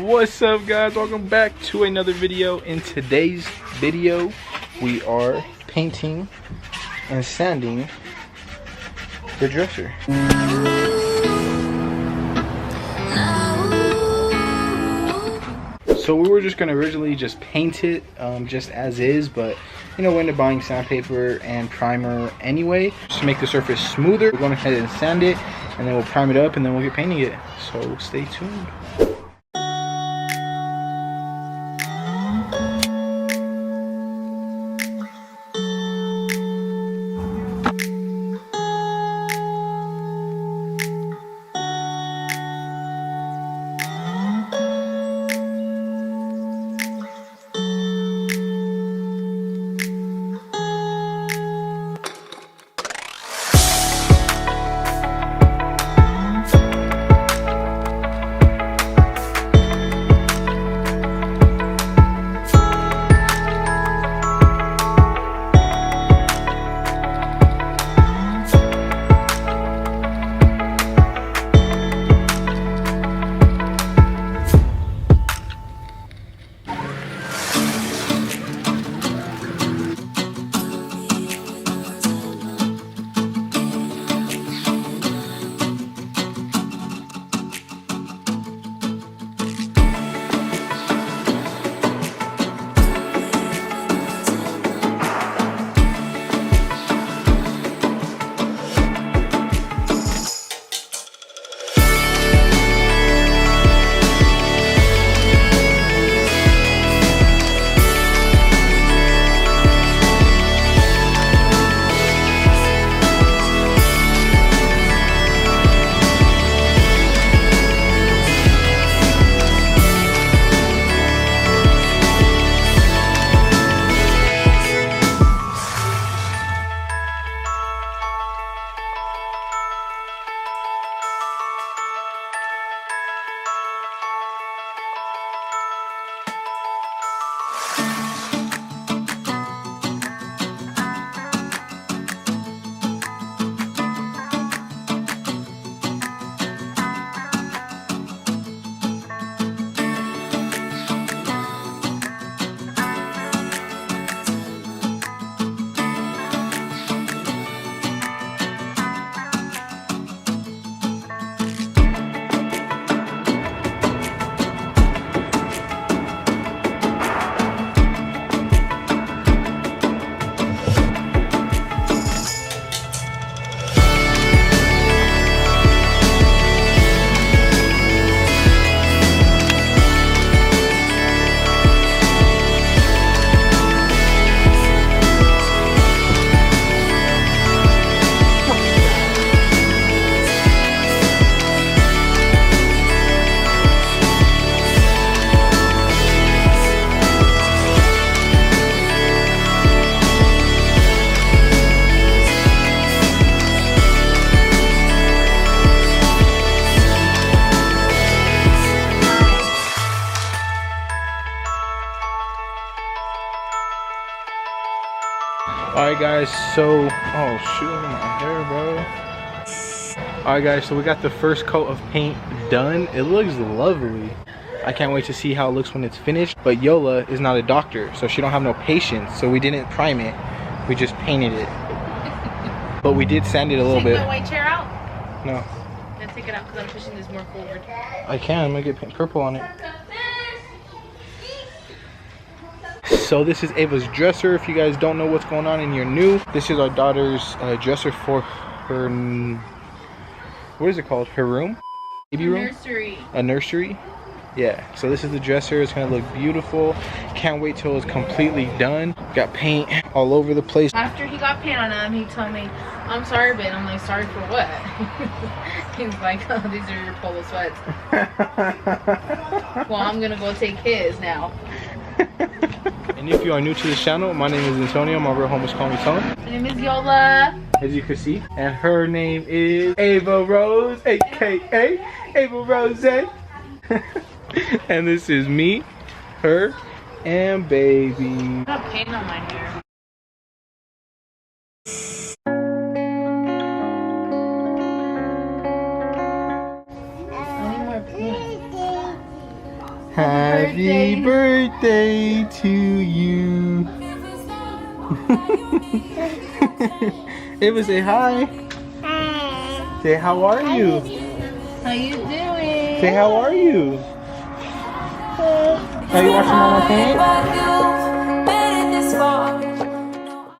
What's up, guys? Welcome back to another video. In today's video we are painting and sanding the dresser. So we were just gonna originally just paint it just as is, but you know, we ended up buying sandpaper and primer anyway just to make the surface smoother. We're going ahead and sand it, and then we'll prime it up, and then we'll get painting it. So stay tuned. Alright guys, so oh shoot, my hair, bro. Alright guys, so we got the first coat of paint done. It looks lovely. I can't wait to see how it looks when it's finished. But Yola is not a doctor, so she don't have no patience, so we didn't prime it, we just painted it. But we did sand it a little bit. Take my white chair out? No. I'm gonna take it out because I'm pushing this more forward. I can, I'm gonna get purple on it. So this is Ava's dresser. If you guys don't know what's going on and you're new, this is our daughter's dresser for her, what is it called? Her room? Baby room? Nursery. A nursery? Yeah, so this is the dresser. It's gonna look beautiful. Can't wait till it's completely done. Got paint all over the place. After he got paint on him, he told me, I'm sorry, Ben. I'm like, sorry for what? He's like, oh, these are your polo sweats. Well, I'm gonna go take his now. And if you are new to this channel, my name is Antonio. My real homies call me Tone. My name is Yola. As you can see. And her name is Ava Rose, aka Ava Rose. And this is me, her, and baby. I got paint on my hair. I need more paint. Happy birthday to you. Ava, say hi. Say, how are you? How you doing? Say, how are you? Are you watching Mama paint?